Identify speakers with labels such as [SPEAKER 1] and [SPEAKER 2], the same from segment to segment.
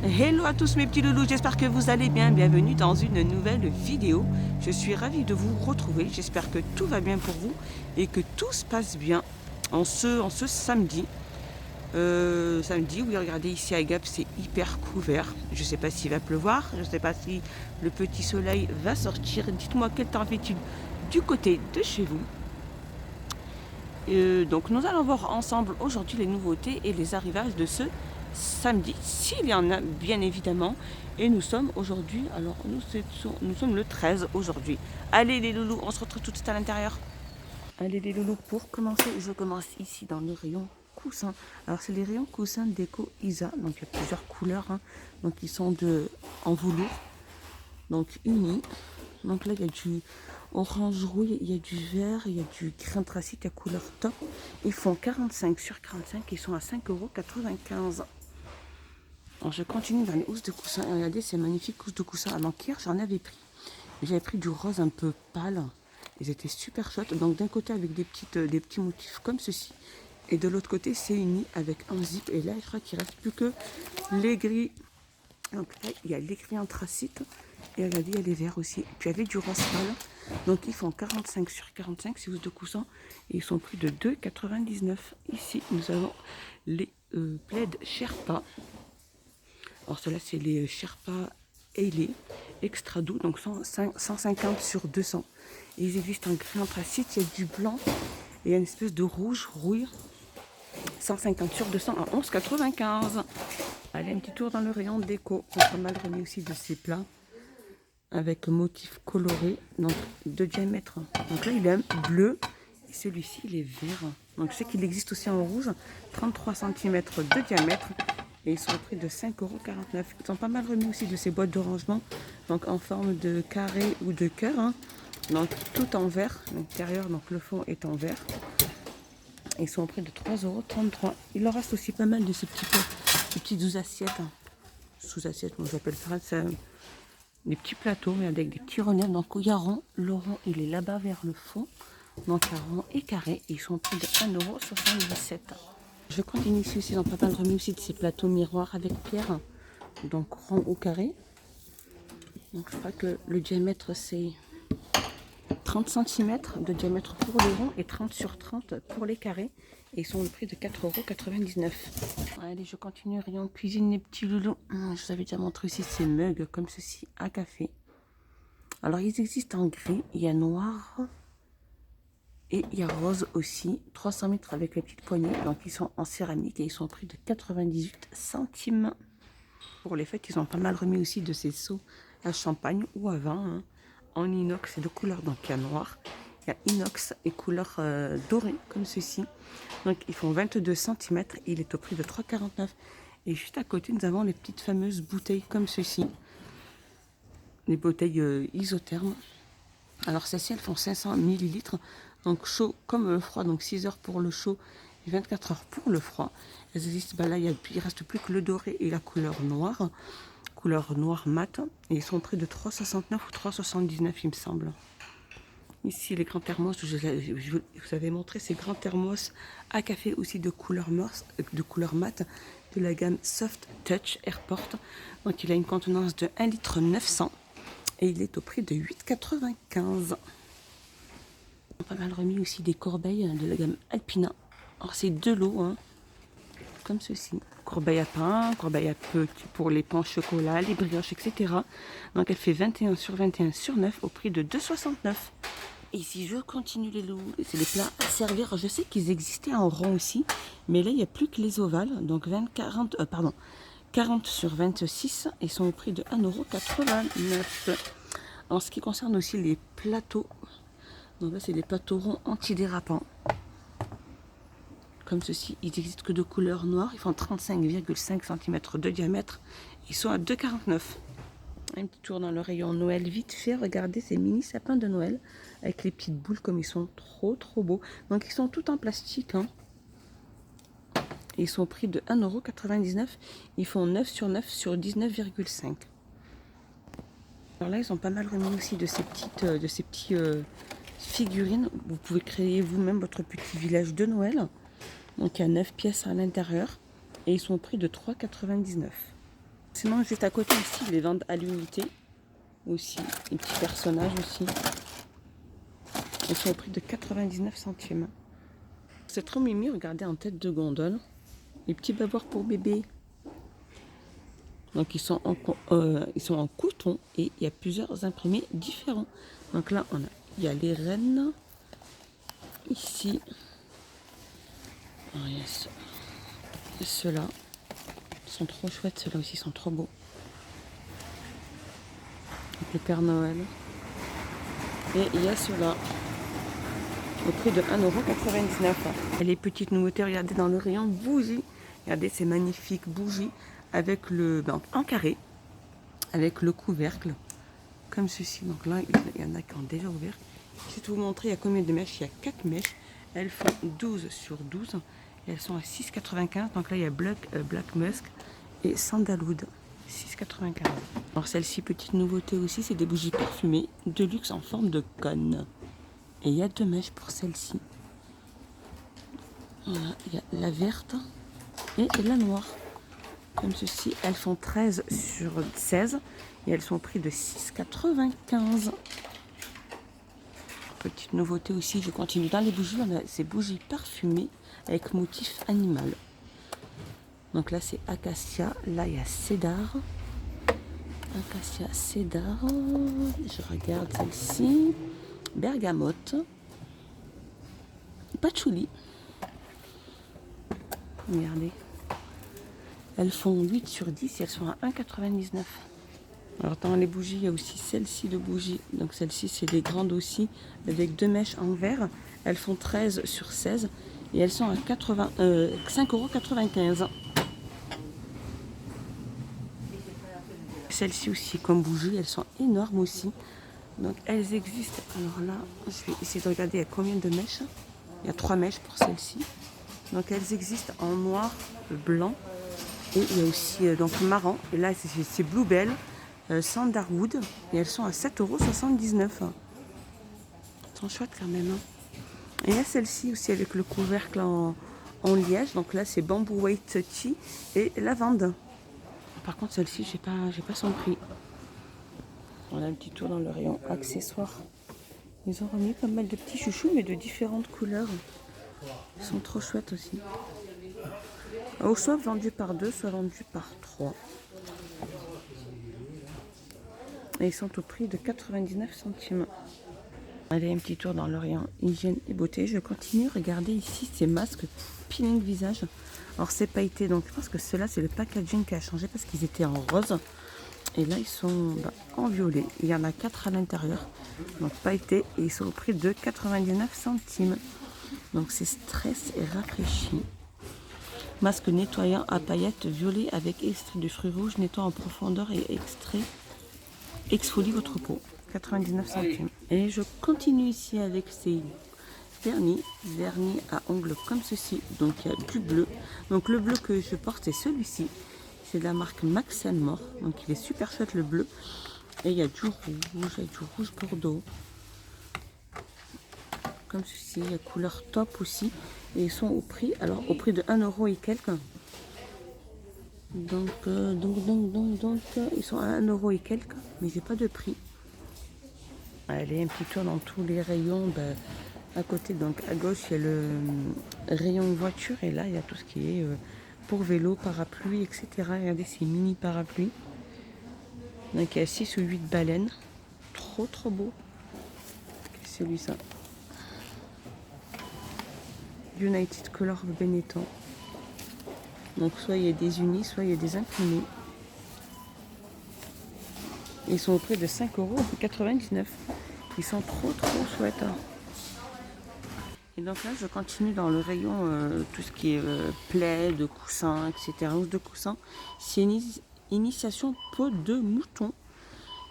[SPEAKER 1] Hello à tous mes petits loulous, j'espère que vous allez bien, bienvenue dans une nouvelle vidéo. Je suis ravie de vous retrouver, j'espère que tout va bien pour vous et que tout se passe bien en ce samedi. Samedi, oui, regardez ici à Gap, c'est hyper couvert. Je ne sais pas s'il va pleuvoir, je ne sais pas si le petit soleil va sortir. Dites-moi quel temps fait-il du côté de chez vous. Donc nous allons voir ensemble aujourd'hui les nouveautés et les arrivages de ce samedi, s'il y en a bien évidemment. Et nous sommes aujourd'hui, alors nous sommes le 13 aujourd'hui. Allez les loulous, on se retrouve tout de suite à l'intérieur. Allez les loulous, pour commencer, je commence ici dans le rayon coussins. Alors c'est les rayons coussins déco Isa, donc il y a plusieurs couleurs, hein. Donc ils sont en velours, donc unis. Donc là il y a du orange rouille, il y a du vert, il y a du grain tracite à couleur top. Ils font 45 sur 45, ils sont à 5,95 €. Alors je continue dans les housses de coussins. Et regardez ces magnifiques housses de coussins. Alors hier j'en avais pris. J'avais pris du rose un peu pâle. Ils étaient super chouettes. Donc d'un côté avec des petits motifs comme ceci. Et de l'autre côté c'est uni avec un zip. Et là je crois qu'il ne reste plus que les gris. Donc là il y a les gris anthracite. Et regardez il y a les verts aussi. Et puis il y avait du rose pâle. Donc ils font 45 sur 45 ces housses de coussins. Et ils sont pris de 2,99 €. Ici nous avons les plaids Sherpa. Alors cela c'est les Sherpa Ailey extra doux, donc 150 sur 200. Et ils existent en gris anthracite, il y a du blanc et il y a une espèce de rouge rouille. 150 sur 200 à 11,95 €. Allez, un petit tour dans le rayon déco. On a pas mal remis aussi de ces plats avec motifs colorés, donc de diamètre. Donc là il est un bleu et celui-ci il est vert. Donc je sais qu'il existe aussi en rouge, 33 cm de diamètre. Et ils sont au prix de 5,49 €. Ils sont pas mal remis aussi de ces boîtes de rangement, donc en forme de carré ou de cœur, hein. Donc tout en vert, l'intérieur, donc le fond est en vert. Et ils sont au prix de 3,33 €. Il leur reste aussi pas mal de ces petites sous-assiettes. Hein. Sous-assiettes, moi j'appelle ça des petits plateaux, mais avec des petits reliefs. Donc il y a rond, le rond il est là-bas vers le fond. Donc il y a rond et carré. Et ils sont au prix de 1,77 €. Je continue ici aussi dans pas mal remis aussi de ces plateaux miroirs avec pierre, donc rond ou carré. Donc je crois que le diamètre c'est 30 cm de diamètre pour les ronds et 30 sur 30 pour les carrés. Et ils sont au prix de 4,99 €. Allez, je continue rayon cuisine les petits loulous. Je vous avais déjà montré aussi ces mugs comme ceci à café. Alors ils existent en gris, il y a noir. Et il y a rose aussi, 300 mètres avec les petites poignées. Donc ils sont en céramique et ils sont au prix de 98 centimes. Pour les fêtes, ils ont pas mal remis aussi de ces seaux à champagne ou à vin, hein, en inox et de couleur. Donc il y a noir, il y a inox et couleur dorée comme ceci. Donc ils font 22 cm et il est au prix de 3,49 €. Et juste à côté, nous avons les petites fameuses bouteilles comme ceci. Les bouteilles isothermes. Alors celles-ci, elles font 500 ml. Donc chaud comme le froid, donc 6 heures pour le chaud et 24 heures pour le froid. Elles existent, là il ne reste plus que le doré et la couleur noir mat. Et ils sont près de 3,69 ou 3,79 il me semble. Ici les grands thermos, je vous avais montré ces grands thermos à café aussi de couleur mat de la gamme Soft Touch Airport. Donc il a une contenance de 1,9 litre et il est au prix de 8,95 €. Pas mal remis aussi des corbeilles de la gamme Alpina. Alors c'est deux lots, hein, comme ceci. Corbeille à pain, corbeille à petit pour les pains au chocolat, les brioches, etc. Donc elle fait 21 sur 21 sur 9 au prix de 2,69 €. Et si je continue les lots, c'est les plats à servir. Je sais qu'ils existaient en rond aussi, mais là il n'y a plus que les ovales. Donc 40 sur 26 et sont au prix de 1,89 €. En ce qui concerne aussi les plateaux, donc là c'est des plateaux ronds antidérapants comme ceci. Ils existent que de couleur noire, ils font 35,5 cm de diamètre, ils sont à 2,49 €. Un petit tour dans le rayon Noël vite fait. Regardez ces mini sapins de Noël avec les petites boules comme ils sont trop beaux. Donc ils sont tout en plastique, hein. Et ils sont au prix de 1,99 €. Ils font 9 sur 9 sur 19,5. Alors là ils ont pas mal remis aussi de ces petits figurines. Vous pouvez créer vous-même votre petit village de Noël. Donc il y a 9 pièces à l'intérieur et ils sont au prix de 3,99 €. Sinon, juste à côté ici, ils les vendent à l'unité. Aussi, les petits personnages aussi. Ils sont au prix de 99 centimes. C'est trop mimi, regardez en tête de gondole. Les petits bavoirs pour bébé. Donc ils sont en coton et il y a plusieurs imprimés différents. Donc là, il y a les rennes. Ici, il y a ceux-là. Ils sont trop chouettes, ceux-là aussi sont trop beaux. Avec le Père Noël. Et il y a ceux-là. Au prix de 1,99 €. Et les petites nouveautés, regardez dans le rayon bougies. Regardez ces magnifiques bougies avec en carré, avec le couvercle, comme ceci. Donc là, il y en a qui ont déjà ouvert. Je vais vous montrer il y a combien de mèches. Il y a 4 mèches. Elles font 12 sur 12. Et elles sont à 6,95 €. Donc là, il y a Black Musk et Sandalwood. 6,95 €. Alors celle-ci, petite nouveauté aussi, c'est des bougies parfumées de luxe en forme de cône. Et il y a 2 mèches pour celle-ci. Voilà, il y a la verte et la noire. Comme ceci, elles font 13 sur 16 et elles sont au prix de 6,95 €. Petite nouveauté aussi, je continue dans les bougies. On a ces bougies parfumées avec motif animal. Donc là, c'est acacia. Là, il y a cédar. Acacia, cédar. Je regarde celle-ci. Bergamote. Patchouli. Regardez. Elles font 8 sur 10 et elles sont à 1,99 €. Alors dans les bougies, il y a aussi celle-ci de bougie. Donc celle-ci, c'est des grandes aussi, avec 2 mèches en verre. Elles font 13 sur 16 et elles sont à 5,95 €. Celles-ci aussi, comme bougies, elles sont énormes aussi. Donc elles existent. Alors là, je vais essayer de regarder il y a combien de mèches. Il y a 3 mèches pour celle-ci. Donc elles existent en noir, blanc et il y a aussi donc marron. Et là c'est Bluebell, Sandalwood et elles sont à 7,79 €. Elles sont chouettes quand même. Et il y a celle-ci aussi avec le couvercle en liège. Donc là c'est Bamboo White Tea et lavande. Par contre celle-ci j'ai pas son prix. On a un petit tour dans le rayon accessoires. Ils ont remis pas mal de petits chouchous mais de différentes couleurs. Ils sont trop chouettes aussi. Ou soit vendus par 2, soit vendus par 3. Et ils sont au prix de 99 centimes. Allez, un petit tour dans le rayon hygiène et beauté. Je continue. Regardez ici ces masques peeling visage. Alors c'est pailleté, donc je pense que ceux-là c'est le packaging qui a changé parce qu'ils étaient en rose. Et là ils sont en violet. Il y en a 4 à l'intérieur. Donc pailleté et ils sont au prix de 99 centimes. Donc c'est stress et rafraîchi. Masque nettoyant à paillettes violet avec extrait de fruits rouges, nettoie en profondeur et exfolie votre peau. 99 centimes. Et je continue ici avec ces vernis à ongles comme ceci. Donc il y a du bleu. Donc le bleu que je porte c'est celui-ci. C'est de la marque Max & More. Donc il est super chouette le bleu. Et il y a du rouge bordeaux. Comme ceci, il y a couleur top aussi. Et ils sont au prix de 1 € et quelques. Donc, ils sont à 1 € et quelques, mais j'ai pas de prix. Allez, un petit tour dans tous les rayons. À côté, donc à gauche, il y a le rayon voiture. Et là, il y a tout ce qui est pour vélo, parapluie, etc. Regardez ces mini parapluies. Donc, il y a 6 ou 8 baleines. Trop beau. C'est celui-là. United Color Benetton. Donc soit il y a des unis, soit il y a des imprimés. Ils sont au prix de 5,99 €. Ils sont trop chouettes. Et donc là je continue dans le rayon tout ce qui est plaid, coussins, etc. Housse de coussins. C'est une initiation peau de mouton.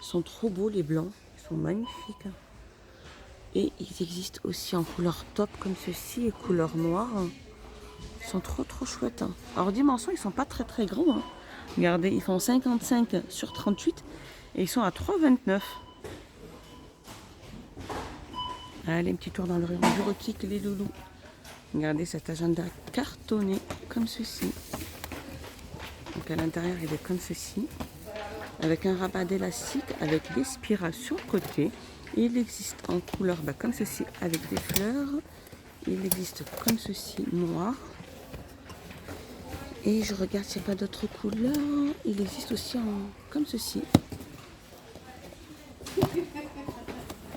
[SPEAKER 1] Ils sont trop beaux les blancs. Ils sont magnifiques. Et ils existent aussi en couleur top comme ceci et couleur noire. Ils sont trop chouettes. Alors dimension, ils sont pas très grands. Regardez, ils font 55 sur 38 et ils sont à 3,29 €. Allez, un petit tour dans le rayon bureautique, les loulous. Regardez cet agenda cartonné comme ceci. Donc à l'intérieur, il est comme ceci, avec un rabat d'élastique, avec des spirales sur le côté. Il existe en couleur comme ceci, avec des fleurs. Il existe comme ceci, noir. Et je regarde s'il n'y a pas d'autres couleurs. Il existe aussi comme ceci.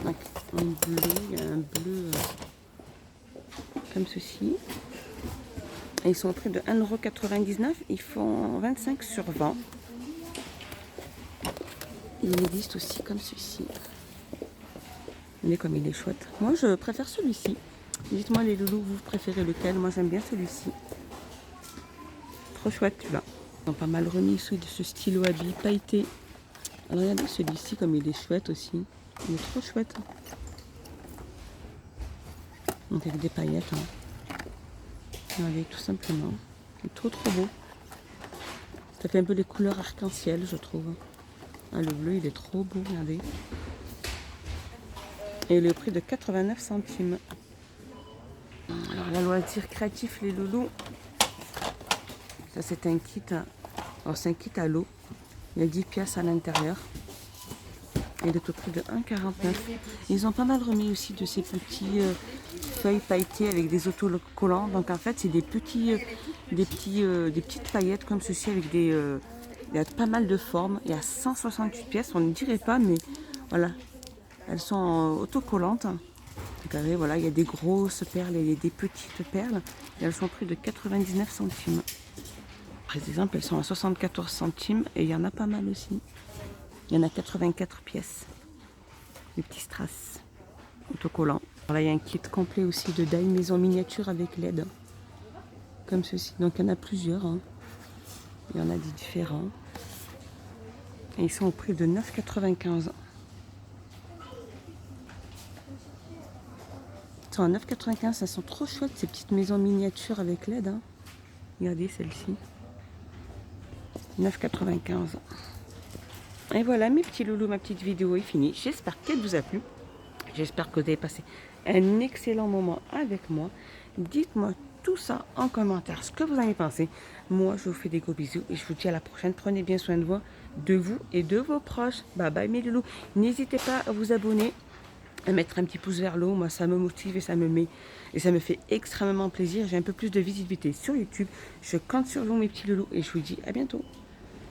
[SPEAKER 1] Donc, en bleu, il y a un bleu comme ceci. Et ils sont au prix de 1,99 €. Ils font 25 sur 20. Il existe aussi comme ceci. Regardez comme il est chouette. Moi, je préfère celui-ci. Dites-moi les loulous, vous préférez lequel? Moi, j'aime bien celui-ci. Trop chouette, celui-là. Ils ont pas mal remis de ce stylo à billes pailleté. Alors, regardez celui-ci, comme il est chouette aussi. Il est trop chouette. Donc, avec des paillettes. Regardez, tout simplement. Il est trop beau. Ça fait un peu les couleurs arc-en-ciel, je trouve. Ah, le bleu, il est trop beau, regardez. Et il est au prix de 89 centimes. Alors, la loisir créatif, les loulous. Ça, c'est un kit. Alors, c'est un kit à l'eau. Il y a 10 pièces à l'intérieur. Il est au prix de 1,49 €. Ils ont pas mal remis aussi de ces petits feuilles pailletées avec des autocollants. Donc, en fait, c'est des petites paillettes comme ceci avec des... il y a pas mal de formes. Il y a 168 pièces, on ne dirait pas, mais voilà. Elles sont autocollantes. Regardez, voilà, il y a des grosses perles et des petites perles. Et elles sont au prix de 99 centimes. Par exemple, elles sont à 74 centimes et il y en a pas mal aussi. Il y en a 84 pièces. Les petits strass autocollants. Alors là, il y a un kit complet aussi de die maison miniature avec LED. Comme ceci. Donc, il y en a plusieurs. Il y en a des différents. Et ils sont au prix de 9,95 €. Ils sont à 9,95 €. Elles sont trop chouettes, ces petites maisons miniatures avec LED. Regardez celle-ci. 9,95 €. Et voilà mes petits loulous, ma petite vidéo est finie. J'espère qu'elle vous a plu. J'espère que vous avez passé un excellent moment avec moi. Dites-moi tout ça en commentaire, ce que vous en avez pensé. Moi, je vous fais des gros bisous et je vous dis à la prochaine. Prenez bien soin de vous et de vos proches. Bye bye mes loulous. N'hésitez pas à vous abonner, à mettre un petit pouce vers le haut. Moi, ça me motive et ça me fait extrêmement plaisir. J'ai un peu plus de visibilité sur YouTube. Je compte sur vous mes petits loulous et je vous dis à bientôt.